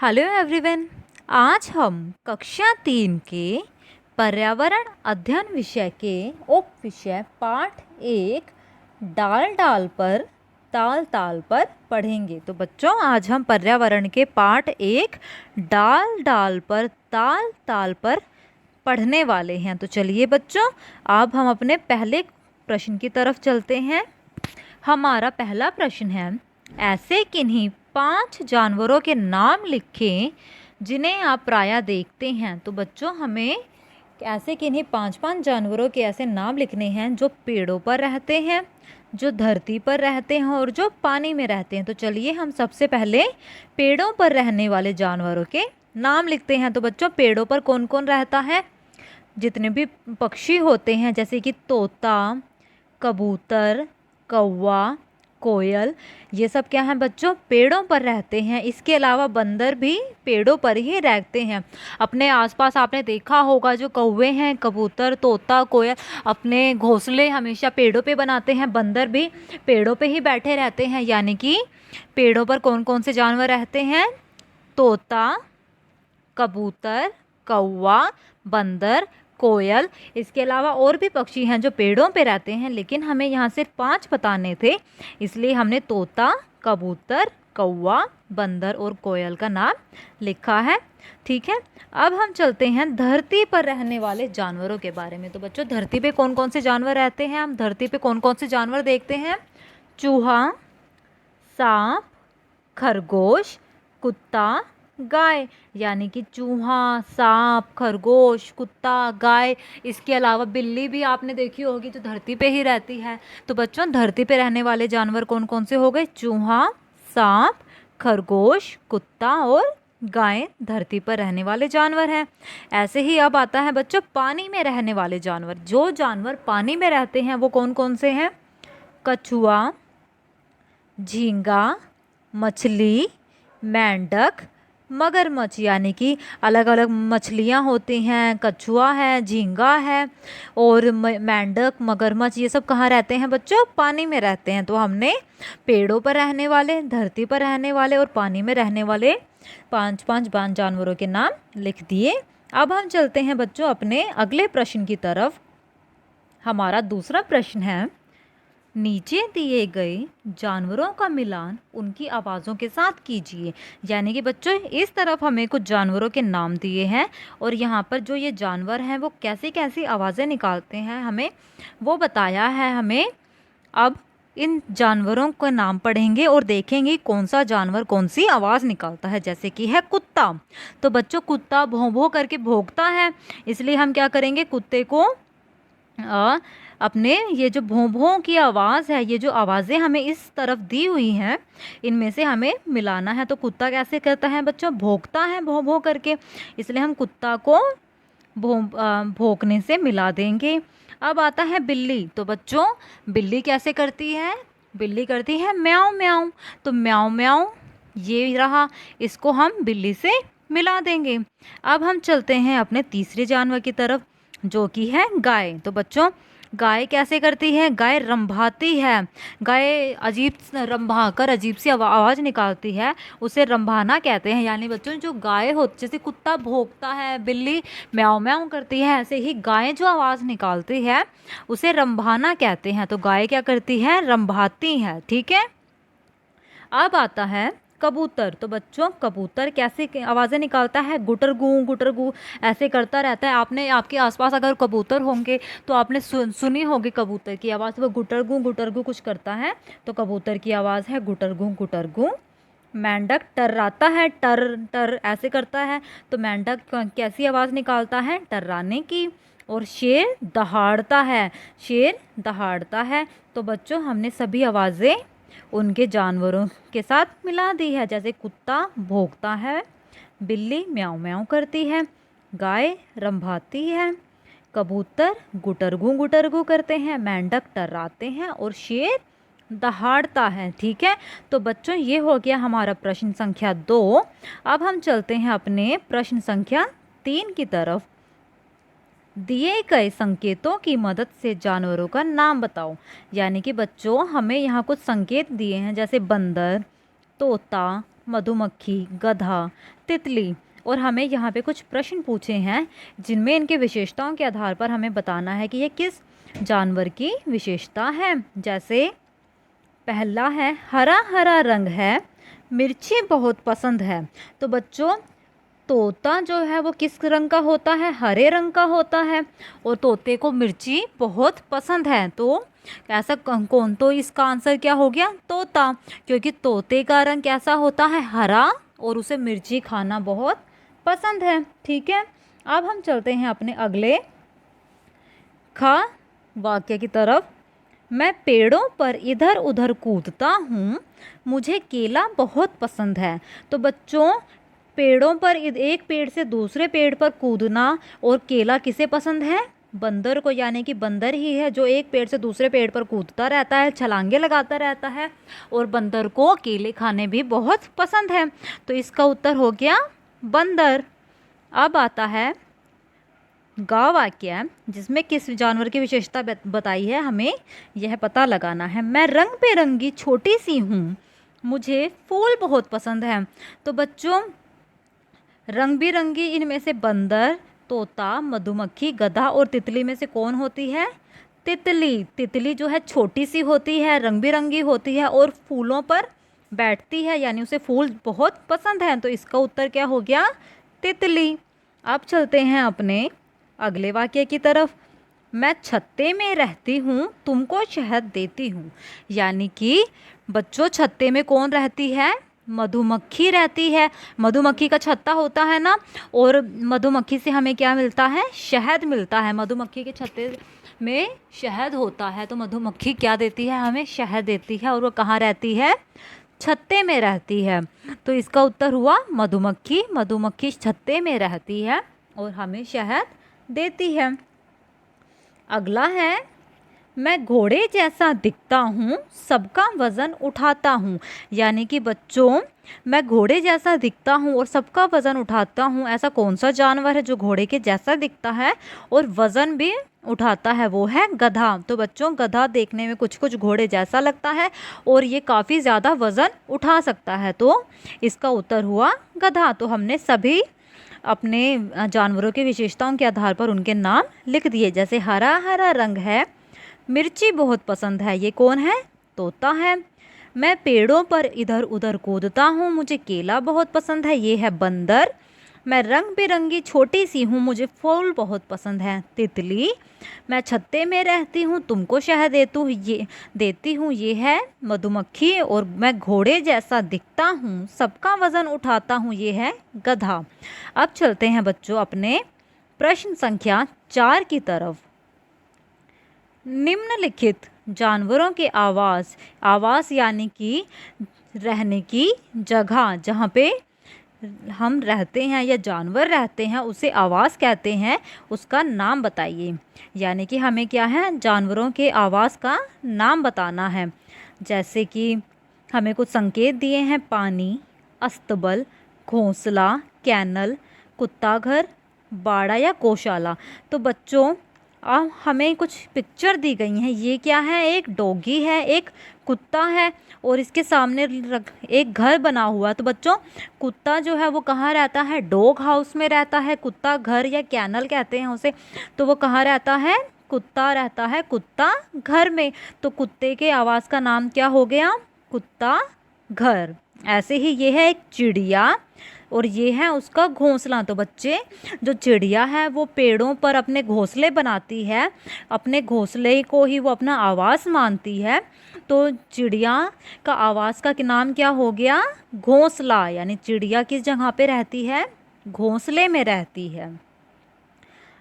Hello everyone. आज हम कक्षा 3 के पर्यावरण अध्ययन विषय के उप विषय पाठ 1 डाल डाल पर ताल ताल पर पढ़ेंगे। तो बच्चों, आज हम पर्यावरण के पाठ 1 डाल डाल पर ताल ताल पर पढ़ने वाले हैं। तो चलिए बच्चों, अब हम अपने पहले प्रश्न की तरफ चलते हैं। हमारा पहला प्रश्न है, ऐसे किन्हीं 5 जानवरों के नाम लिखें जिन्हें आप प्रायः देखते हैं। तो बच्चों, हमें ऐसे किन्हीं 5 जानवरों के ऐसे नाम लिखने हैं जो पेड़ों पर रहते हैं, जो धरती पर रहते हैं और जो पानी में रहते हैं। तो चलिए हम सबसे पहले पेड़ों पर रहने वाले जानवरों के नाम लिखते हैं। तो बच्चों, पेड़ों पर कौन कौन रहता है? जितने भी पक्षी होते हैं, जैसे कि तोता, कबूतर, कौवा, कोयल, ये सब क्या हैं बच्चों? पेड़ों पर रहते हैं। इसके अलावा बंदर भी पेड़ों पर ही रहते हैं। अपने आसपास आपने देखा होगा, जो कौवे हैं, कबूतर, तोता, कोयल अपने घोंसले हमेशा पेड़ों पे बनाते हैं। बंदर भी पेड़ों पे ही बैठे रहते हैं। यानी कि पेड़ों पर कौन कौन से जानवर रहते हैं? तोता, कबूतर, कौवा, बंदर, कोयल। इसके अलावा और भी पक्षी हैं जो पेड़ों पे रहते हैं, लेकिन हमें यहाँ सिर्फ 5 बताने थे, इसलिए हमने तोता, कबूतर, कौवा, बंदर और कोयल का नाम लिखा है। ठीक है, अब हम चलते हैं धरती पर रहने वाले जानवरों के बारे में। तो बच्चों, धरती पे कौन कौन से जानवर रहते हैं? हम धरती पे कौन कौन से जानवर देखते हैं? चूहा, सांप, खरगोश, कुत्ता, गाय। यानी कि चूहा, सांप, खरगोश, कुत्ता, गाय। इसके अलावा बिल्ली भी आपने देखी होगी, तो धरती पे ही रहती है। तो बच्चों, धरती पे रहने वाले जानवर कौन कौन से हो गए? चूहा, सांप, खरगोश, कुत्ता और गाय धरती पर रहने वाले जानवर हैं। ऐसे ही अब आता है बच्चों पानी में रहने वाले जानवर। जो जानवर पानी में रहते हैं वो कौन कौन से हैं? कछुआ, झींगा, मछली, मेंढक, मगरमच्छ। यानी कि अलग अलग मछलियाँ होती हैं। कछुआ है, झींगा है और मेंढक, मगरमच्छ, ये सब कहाँ रहते हैं बच्चों? पानी में रहते हैं। तो हमने पेड़ों पर रहने वाले, धरती पर रहने वाले और पानी में रहने वाले 5 जानवरों के नाम लिख दिए। अब हम चलते हैं बच्चों अपने अगले प्रश्न की तरफ। हमारा दूसरा प्रश्न है, नीचे दिए गए जानवरों का मिलान उनकी आवाज़ों के साथ कीजिए। यानी कि बच्चों, इस तरफ हमें कुछ जानवरों के नाम दिए हैं और यहाँ पर जो ये जानवर हैं वो कैसी कैसी आवाज़ें निकालते हैं हमें वो बताया है हमें। अब इन जानवरों के नाम पढ़ेंगे और देखेंगे कौन सा जानवर कौन सी आवाज़ निकालता है। जैसे कि है कुत्ता। तो बच्चों, कुत्ता भौं भौं करके भौंकता है, इसलिए हम क्या करेंगे? कुत्ते को अपने ये जो भों भों की आवाज़ है, ये जो आवाज़ें हमें इस तरफ दी हुई हैं, इनमें से हमें मिलाना है। तो कुत्ता कैसे करता है बच्चों? भौंकता है भों भों करके, इसलिए हम कुत्ता को भौंकने से मिला देंगे। अब आता है बिल्ली। तो बच्चों, बिल्ली कैसे करती है? बिल्ली करती है म्याऊं म्याऊं। तो म्याऊं म्याऊं ये रहा, इसको हम बिल्ली से मिला देंगे। अब हम चलते हैं अपने तीसरे जानवर की तरफ, जो कि है गाय। तो बच्चों, गाय कैसे करती है? गाय रंभाती है। गाय अजीब रंभा कर अजीब सी आवाज़ निकालती है, उसे रंभाना कहते हैं। यानी बच्चों, जो गाय हो, जैसे कुत्ता भौंकता है, बिल्ली म्याऊं म्याऊं करती है, ऐसे ही गाय जो आवाज़ निकालती है उसे रंभाना कहते हैं। तो गाय क्या करती है? रंभाती है। ठीक है, अब आता है कबूतर। तो बच्चों, कबूतर कैसे आवाज़ें निकालता है? गुटर गू ऐसे करता रहता है। आपने आपके आसपास अगर कबूतर होंगे तो आपने सुनी होगी कबूतर की आवाज़, वो गुटर गू कुछ करता है। तो कबूतर की आवाज़ है गुटर गू। मेंढक टर्राता है, टर टर ऐसे करता है। तो मेंढक कैसी आवाज़ निकालता है? टर्राने की। और शेर दहाड़ता है, शेर दहाड़ता है। तो बच्चों, हमने सभी आवाज़ें उनके जानवरों के साथ मिला दी है। जैसे कुत्ता भौंकता है, बिल्ली म्याऊं म्याऊं करती है, गाय रंभाती है, कबूतर गुटर गू करते हैं, मेंढक टर्राते हैं और शेर दहाड़ता है। ठीक है, तो बच्चों, ये हो गया हमारा प्रश्न संख्या 2। अब हम चलते हैं अपने प्रश्न संख्या 3 की तरफ। दिए गए संकेतों की मदद से जानवरों का नाम बताओ। यानी कि बच्चों, हमें यहाँ कुछ संकेत दिए हैं, जैसे बंदर, तोता, मधुमक्खी, गधा, तितली। और हमें यहाँ पे कुछ प्रश्न पूछे हैं जिनमें इनके विशेषताओं के आधार पर हमें बताना है कि ये किस जानवर की विशेषता है। जैसे पहला है हरा हरा रंग है, मिर्ची बहुत पसंद है। तो बच्चों तोता जो है वो किस रंग का होता है? हरे रंग का होता है। और तोते को मिर्ची बहुत पसंद है, तो ऐसा कौन, तो इसका आंसर क्या हो गया? तोता, क्योंकि तोते का रंग कैसा होता है? हरा, और उसे मिर्ची खाना बहुत पसंद है। ठीक है, अब हम चलते हैं अपने अगले खा वाक्य की तरफ। मैं पेड़ों पर इधर उधर कूदता हूँ, मुझे केला बहुत पसंद है। तो बच्चों पेड़ों पर एक पेड़ से दूसरे पेड़ पर कूदना और केला किसे पसंद है? बंदर को, यानी कि बंदर ही है जो एक पेड़ से दूसरे पेड़ पर कूदता रहता है, छलांगे लगाता रहता है, और बंदर को केले खाने भी बहुत पसंद है। तो इसका उत्तर हो गया बंदर। अब आता है गा वाक्य, जिसमें किस जानवर की विशेषता बताई है, हमें यह पता लगाना है। मैं रंग बिरंगी छोटी सी हूँ, मुझे फूल बहुत पसंद है। तो बच्चों रंग बिरंगी इनमें से बंदर, तोता, मधुमक्खी, गधा और तितली में से कौन होती है? तितली। तितली जो है छोटी सी होती है, रंग बिरंगी होती है और फूलों पर बैठती है, यानी उसे फूल बहुत पसंद है। तो इसका उत्तर क्या हो गया? तितली। अब चलते हैं अपने अगले वाक्य की तरफ। मैं छत्ते में रहती हूँ, तुमको शहद देती हूँ। यानी कि बच्चों छत्ते में कौन रहती है? मधुमक्खी रहती है। मधुमक्खी का छत्ता होता है ना, और मधुमक्खी से हमें क्या मिलता है? शहद मिलता है। मधुमक्खी के छत्ते में शहद होता है, तो मधुमक्खी क्या देती है? हमें शहद देती है। और वो कहाँ रहती है? छत्ते में रहती है। तो इसका उत्तर हुआ मधुमक्खी। मधुमक्खी छत्ते में रहती है और हमें शहद देती है। अगला है मैं घोड़े जैसा दिखता हूँ, सबका वज़न उठाता हूँ। यानी कि बच्चों मैं घोड़े जैसा दिखता हूँ और सबका वज़न उठाता हूँ, ऐसा कौन सा जानवर है जो घोड़े के जैसा दिखता है और वज़न भी उठाता है? वो है गधा। तो बच्चों गधा देखने में कुछ कुछ घोड़े जैसा लगता है और ये काफ़ी ज़्यादा वज़न उठा सकता है, तो इसका उत्तर हुआ गधा। तो हमने सभी अपने जानवरों की विशेषताओं के आधार पर उनके नाम लिख दिए। जैसे हरा हरा रंग है, मिर्ची बहुत पसंद है, ये कौन है? तोता है। मैं पेड़ों पर इधर उधर कूदता हूँ, मुझे केला बहुत पसंद है, ये है बंदर। मैं रंग बिरंगी छोटी सी हूँ, मुझे फूल बहुत पसंद है, तितली। मैं छत्ते में रहती हूँ, तुमको शहद देती हूँ, ये है मधुमक्खी। और मैं घोड़े जैसा दिखता हूँ, सबका वज़न उठाता हूँ, ये है गधा। अब चलते हैं बच्चों अपने प्रश्न संख्या 4 की तरफ। निम्नलिखित जानवरों के आवास यानी कि रहने की जगह, जहाँ पे हम रहते हैं या जानवर रहते हैं उसे आवास कहते हैं, उसका नाम बताइए। यानी कि हमें क्या है? जानवरों के आवास का नाम बताना है। जैसे कि हमें कुछ संकेत दिए हैं: पानी, अस्तबल, घोंसला, कैनल, कुत्ता घर, बाड़ा या गौशाला। तो बच्चों अब हमें कुछ पिक्चर दी गई हैं। ये क्या है? एक डॉगी है, एक कुत्ता है और इसके सामने एक घर बना हुआ है। तो बच्चों कुत्ता जो है वो कहाँ रहता है? डॉग हाउस में रहता है। कुत्ता घर या कैनल कहते हैं उसे, तो वो कहाँ रहता है? कुत्ता रहता है कुत्ता घर में। तो कुत्ते के आवास का नाम क्या हो गया? कुत्ता घर। ऐसे ही ये है एक चिड़िया और ये है उसका घोंसला। तो बच्चे जो चिड़िया है वो पेड़ों पर अपने घोंसले बनाती है, अपने घोंसले को ही वो अपना आवास मानती है। तो चिड़िया का आवास का नाम क्या हो गया? घोंसला। यानी चिड़िया किस जगह पे रहती है? घोंसले में रहती है।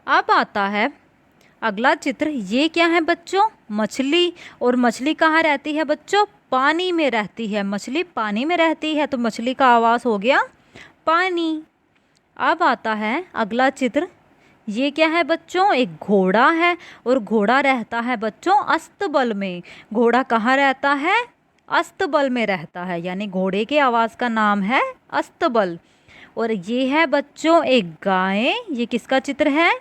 अब आता है अगला चित्र। ये क्या है बच्चों? मछली। और मछली कहाँ रहती है बच्चों? पानी में रहती है। मछली पानी में रहती है, तो मछली का आवास हो गया पानी। अब आता है अगला चित्र। ये क्या है बच्चों? एक घोड़ा है और घोड़ा रहता है बच्चों अस्तबल में। घोड़ा कहाँ रहता है? अस्तबल में रहता है, यानी घोड़े के आवास का नाम है अस्तबल। और ये है बच्चों एक गाय। ये किसका चित्र है?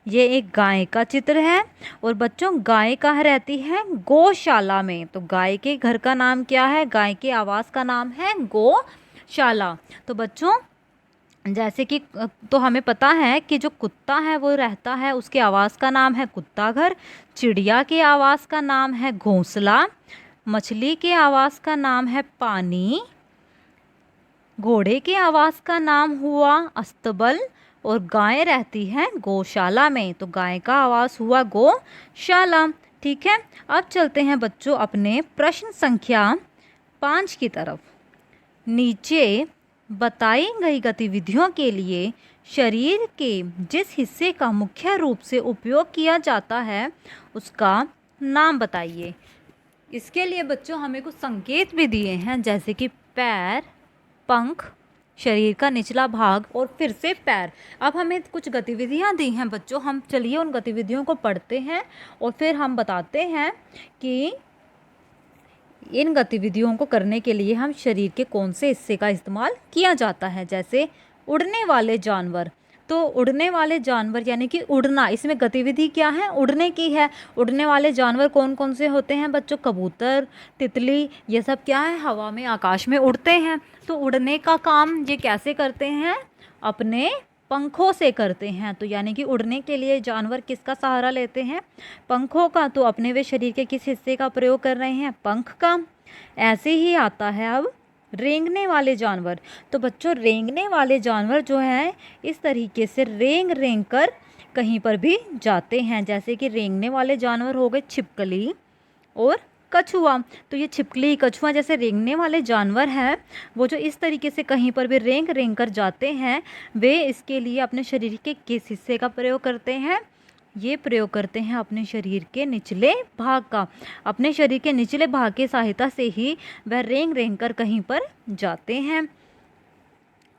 ये एक गाय का चित्र है। और बच्चों गाय कहाँ रहती है? गौशाला में। तो गाय के घर का नाम क्या है? गाय के आवास का नाम है गौशाला। शाला। तो बच्चों जैसे कि तो हमें पता है कि जो कुत्ता है वो रहता है, उसके आवास का नाम है कुत्ता घर। चिड़िया के आवास का नाम है घोंसला। मछली के आवास का नाम है पानी। घोड़े के आवास का नाम हुआ अस्तबल। और गाय रहती है गौशाला में, तो गाय का आवास हुआ गौशाला। ठीक है, अब चलते हैं बच्चों अपने प्रश्न संख्या 5 की तरफ। नीचे बताई गई गतिविधियों के लिए शरीर के जिस हिस्से का मुख्य रूप से उपयोग किया जाता है उसका नाम बताइए। इसके लिए बच्चों हमें कुछ संकेत भी दिए हैं, जैसे कि पैर, पंख, शरीर का निचला भाग और फिर से पैर। अब हमें कुछ गतिविधियां दी हैं बच्चों, हम चलिए उन गतिविधियों को पढ़ते हैं और फिर हम बताते हैं कि इन गतिविधियों को करने के लिए हम शरीर के कौन से हिस्से का इस्तेमाल किया जाता है। जैसे उड़ने वाले जानवर, तो उड़ने वाले जानवर यानी कि उड़ना, इसमें गतिविधि क्या है, उड़ने की है। उड़ने वाले जानवर कौन कौन से होते हैं बच्चों? कबूतर, तितली, ये सब क्या है, हवा में आकाश में उड़ते हैं। तो उड़ने का काम ये कैसे करते हैं? अपने पंखों से करते हैं। तो यानी कि उड़ने के लिए जानवर किसका सहारा लेते हैं? पंखों का। तो अपने वे शरीर के किस हिस्से का प्रयोग कर रहे हैं? पंख का। ऐसे ही आता है अब रेंगने वाले जानवर। तो बच्चों रेंगने वाले जानवर जो है इस तरीके से रेंग रेंग कर कहीं पर भी जाते हैं। जैसे कि रेंगने वाले जानवर हो गए छिपकली और कछुआ। तो ये छिपकली, कछुआ जैसे रेंगने वाले जानवर हैं, वो जो इस तरीके से कहीं पर भी रेंग रेंग कर जाते हैं, वे इसके लिए अपने शरीर के किस हिस्से का प्रयोग करते हैं? ये प्रयोग करते हैं अपने शरीर के निचले भाग का। अपने शरीर के निचले भाग की सहायता से ही वह रेंग रेंग कर कहीं पर जाते हैं।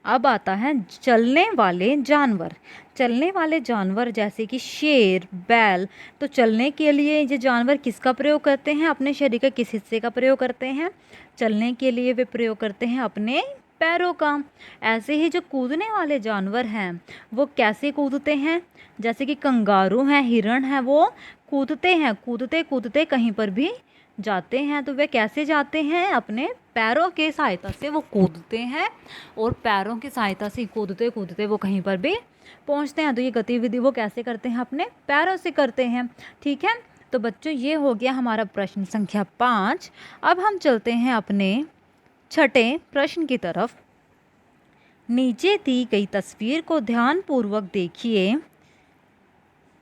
अब आता है चलने वाले जानवर। चलने वाले जानवर जैसे कि शेर, बैल। तो चलने के लिए ये जानवर किसका प्रयोग करते हैं? अपने शरीर के किस हिस्से का प्रयोग करते हैं? चलने के लिए वे प्रयोग करते हैं अपने पैरों का। ऐसे ही जो कूदने वाले जानवर हैं वो कैसे कूदते हैं? जैसे कि कंगारू हैं, हिरण हैं, वो कूदते हैं, कूदते कूदते कहीं पर भी जाते हैं। तो वे कैसे जाते हैं? अपने पैरों के सहायता से वो कूदते हैं और पैरों की सहायता से कूदते कूदते वो कहीं पर भी पहुंचते हैं। तो ये गतिविधि वो कैसे करते हैं? अपने पैरों से करते हैं। ठीक है, तो बच्चों ये हो गया हमारा प्रश्न संख्या 5। अब हम चलते हैं अपने छठे प्रश्न की तरफ। नीचे दी गई तस्वीर को ध्यानपूर्वक देखिए।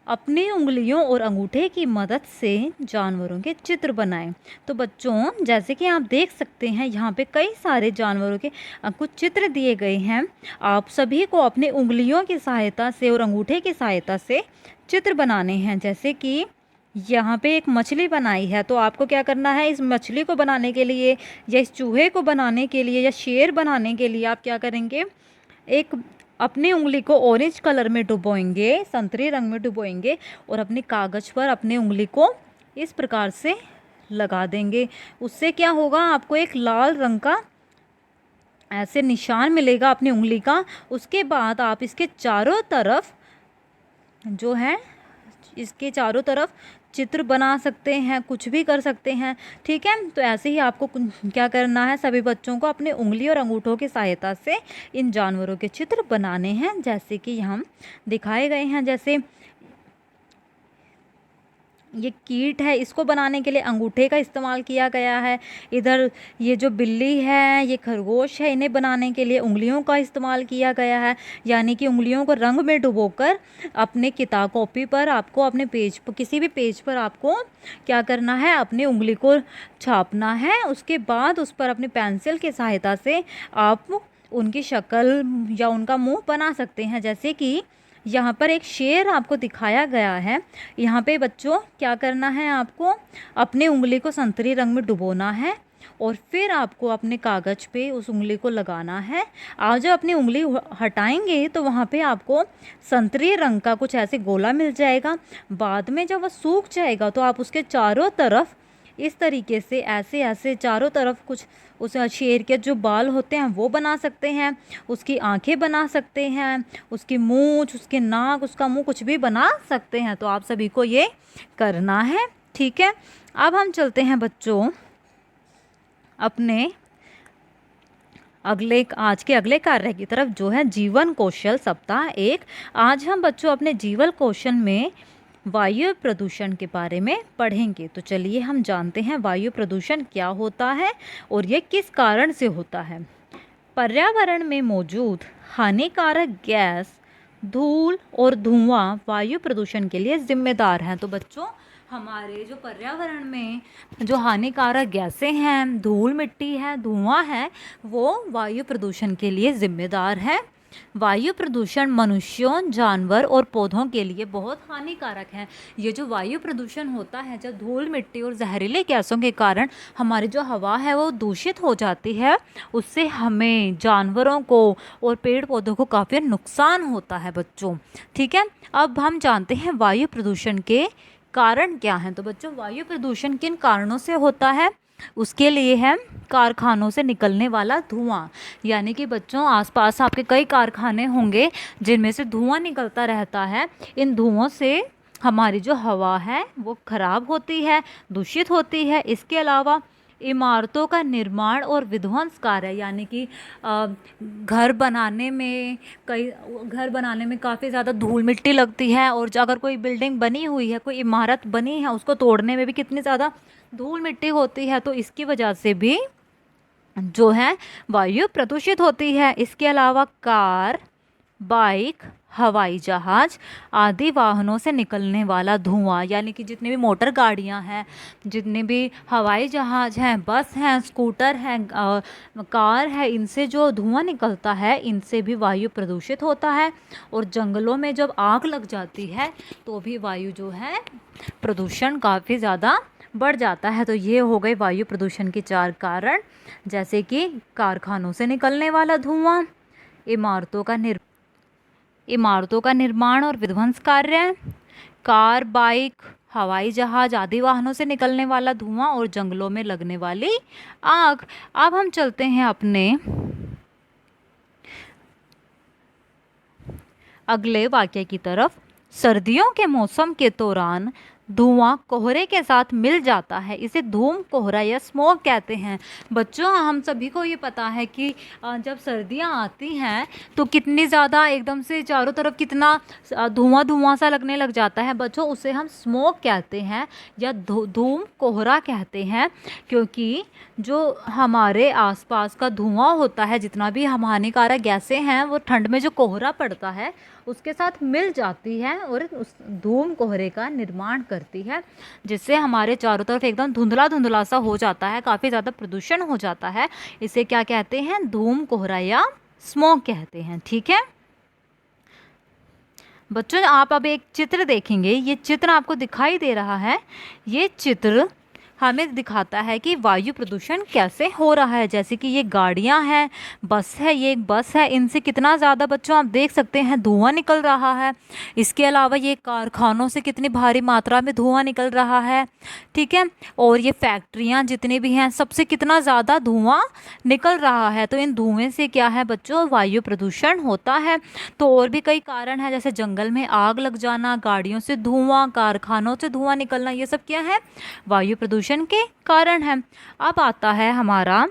अपनी उंगलियों और अंगूठे की मदद से जानवरों के चित्र बनाएं। तो बच्चों जैसे कि आप देख सकते हैं यहाँ पे कई सारे जानवरों के कुछ चित्र दिए गए हैं। आप सभी को अपनी उंगलियों की सहायता से और अंगूठे की सहायता से चित्र बनाने हैं। जैसे कि यहाँ पे एक मछली बनाई है, तो आपको क्या करना है? इस मछली को बनाने के लिए या इस चूहे को बनाने के लिए या शेर बनाने के लिए आप क्या करेंगे? एक अपनी उंगली को ऑरेंज कलर में डुबोएंगे, संतरी रंग में डुबोएंगे और अपने कागज़ पर अपनी उंगली को इस प्रकार से लगा देंगे। उससे क्या होगा? आपको एक लाल रंग का ऐसे निशान मिलेगा अपनी उंगली का। उसके बाद आप इसके चारों तरफ जो है इसके चारों तरफ चित्र बना सकते हैं, कुछ भी कर सकते हैं। ठीक है, तो ऐसे ही आपको क्या करना है? सभी बच्चों को अपने उंगली और अंगूठों की सहायता से इन जानवरों के चित्र बनाने हैं, जैसे कि हम दिखाए गए हैं। जैसे ये कीट है, इसको बनाने के लिए अंगूठे का इस्तेमाल किया गया है। इधर ये जो बिल्ली है, ये खरगोश है, इन्हें बनाने के लिए उंगलियों का इस्तेमाल किया गया है। यानी कि उंगलियों को रंग में डुबोकर अपने किताब कॉपी पर आपको अपने पेज पर, किसी भी पेज पर आपको क्या करना है? अपनी उंगली को छापना है। उसके बाद उस पर अपनी पेंसिल की सहायता से आप उनकी शक्ल या उनका मुँह बना सकते हैं। जैसे कि यहाँ पर एक शेर आपको दिखाया गया है। यहाँ पे बच्चों क्या करना है? आपको अपनी उंगली को संतरी रंग में डुबोना है और फिर आपको अपने कागज़ पे उस उंगली को लगाना है। आप जब अपनी उंगली हटाएंगे तो वहाँ पे आपको संतरी रंग का कुछ ऐसे गोला मिल जाएगा। बाद में जब वह सूख जाएगा तो आप उसके चारों तरफ इस तरीके से ऐसे ऐसे चारों तरफ कुछ उस शेर के जो बाल होते हैं वो बना सकते हैं, उसकी आंखें बना सकते हैं, उसकी मूंछ, उसके नाक, उसका मुंह, कुछ भी बना सकते हैं। तो आप सभी को ये करना है। ठीक है, अब हम चलते हैं बच्चों अपने आज के अगले कार्य की तरफ जो है जीवन कौशल सप्ताह 1। आज हम बच्चों अपने जीवन कौशल में वायु प्रदूषण के बारे में पढ़ेंगे। तो चलिए हम जानते हैं वायु प्रदूषण क्या होता है और ये किस कारण से होता है। पर्यावरण में मौजूद हानिकारक गैस, धूल और धुआं वायु प्रदूषण के लिए जिम्मेदार हैं। तो बच्चों हमारे जो पर्यावरण में जो हानिकारक गैसें हैं, धूल मिट्टी है, धुआं है, वो वायु प्रदूषण के लिए जिम्मेदार है। वायु प्रदूषण मनुष्यों, जानवर और पौधों के लिए बहुत हानिकारक है। ये जो वायु प्रदूषण होता है, जब धूल मिट्टी और जहरीले गैसों के कारण हमारी जो हवा है वो दूषित हो जाती है, उससे हमें, जानवरों को और पेड़ पौधों को काफ़ी नुकसान होता है बच्चों। ठीक है, अब हम जानते हैं वायु प्रदूषण के कारण क्या हैं। तो बच्चों वायु प्रदूषण किन कारणों से होता है, उसके लिए है कारखानों से निकलने वाला धुआं। यानी कि बच्चों आसपास आपके कई कारखाने होंगे जिनमें से धुआं निकलता रहता है। इन धुओं से हमारी जो हवा है वो खराब होती है, दूषित होती है। इसके अलावा इमारतों का निर्माण और विध्वंस कार्य, यानी कि घर बनाने में काफ़ी ज़्यादा धूल मिट्टी लगती है, और अगर कोई बिल्डिंग बनी हुई है, कोई इमारत बनी है, उसको तोड़ने में भी कितनी ज़्यादा धूल मिट्टी होती है। तो इसकी वजह से भी जो है वायु प्रदूषित होती है। इसके अलावा कार, बाइक, हवाई जहाज़ आदि वाहनों से निकलने वाला धुआं, यानी कि जितनी भी मोटर गाड़ियां हैं, जितने भी हवाई जहाज़ हैं, बस हैं, स्कूटर हैं, कार है, इनसे जो धुआं निकलता है, इनसे भी वायु प्रदूषित होता है। और जंगलों में जब आग लग जाती है तो भी वायु जो है प्रदूषण काफ़ी ज़्यादा बढ़ जाता है। तो ये हो गए वायु प्रदूषण के 4 कारण, जैसे कि कारखानों से निकलने वाला धुआं, इमारतों का निर्माण और विध्वंस कार्य, कार, बाइक, हवाई जहाज आदि वाहनों से निकलने वाला धुआं और जंगलों में लगने वाली आग। अब हम चलते हैं अपने अगले वाक्य की तरफ। सर्दियों के मौसम के दौरान धुआं कोहरे के साथ मिल जाता है, इसे धूम कोहरा या स्मोक कहते हैं। बच्चों हम सभी को ये पता है कि जब सर्दियां आती हैं तो कितनी ज़्यादा एकदम से चारों तरफ कितना धुआं सा लगने लग जाता है बच्चों, उसे हम स्मोक कहते हैं या धूम कोहरा कहते हैं। क्योंकि जो हमारे आसपास का धुआं होता है, जितना भी हम हानिकारक गैसें हैं, वो ठंड में जो कोहरा पड़ता है उसके साथ मिल जाती है और उस धूम कोहरे का निर्माण करती है, जिससे हमारे चारों तरफ एकदम धुंधला धुंधला सा हो जाता है, काफ़ी ज़्यादा प्रदूषण हो जाता है। इसे क्या कहते हैं, धूम कोहरा या स्मोक कहते हैं। ठीक है बच्चों, आप अब एक चित्र देखेंगे। ये चित्र आपको दिखाई दे रहा है, ये चित्र हमें दिखाता है कि वायु प्रदूषण कैसे हो रहा है। जैसे कि ये गाड़ियां हैं, बस है, ये एक बस है, इनसे कितना ज़्यादा बच्चों आप देख सकते हैं धुआं निकल रहा है। इसके अलावा ये कारखानों से कितनी भारी मात्रा में धुआं निकल रहा है। ठीक है, और ये फैक्ट्रियां जितनी भी हैं, सबसे कितना ज़्यादा धुआं निकल रहा है। तो इन धुएं से क्या है बच्चों, वायु प्रदूषण होता है। तो और भी कई कारण हैं, जैसे जंगल में आग लग जाना, गाड़ियों से धुआं, कारखानों से धुआं निकलना, ये सब क्या है, वायु प्रदूषण के कारण है। अब आता है हमारा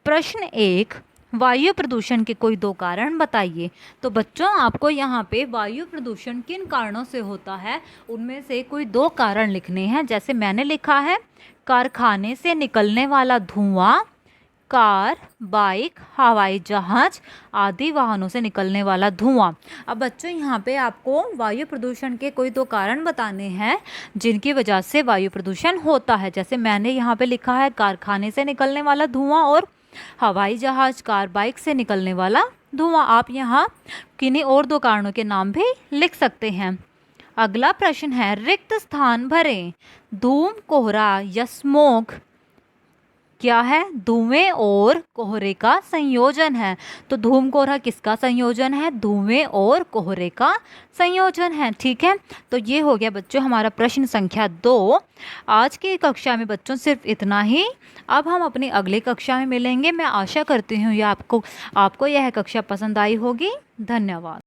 प्रश्न 1, वायु प्रदूषण के कोई 2 कारण बताइए। तो बच्चों आपको यहाँ पे वायु प्रदूषण किन कारणों से होता है उनमें से कोई 2 कारण लिखने हैं। जैसे मैंने लिखा है, कारखाने से निकलने वाला धुआं, कार, बाइक, हवाई जहाज आदि वाहनों से निकलने वाला धुआं। अब बच्चों यहाँ पे आपको वायु प्रदूषण के कोई 2 कारण बताने हैं जिनकी वजह से वायु प्रदूषण होता है। जैसे मैंने यहाँ पे लिखा है, कारखाने से निकलने वाला धुआं और हवाई जहाज, कार, बाइक से निकलने वाला धुआं। आप यहाँ किन्हीं और 2 कारणों के नाम भी लिख सकते हैं। अगला प्रश्न है, रिक्त स्थान भरें। धूम, कोहरा या स्मोक क्या है, धुएं और कोहरे का संयोजन है। तो धूम कोहरा किसका संयोजन है, धुएं और कोहरे का संयोजन है। ठीक है, तो ये हो गया बच्चों हमारा प्रश्न संख्या 2। आज की कक्षा में बच्चों सिर्फ इतना ही। अब हम अपनी अगली कक्षा में मिलेंगे। मैं आशा करती हूँ ये आपको यह कक्षा पसंद आई होगी। धन्यवाद।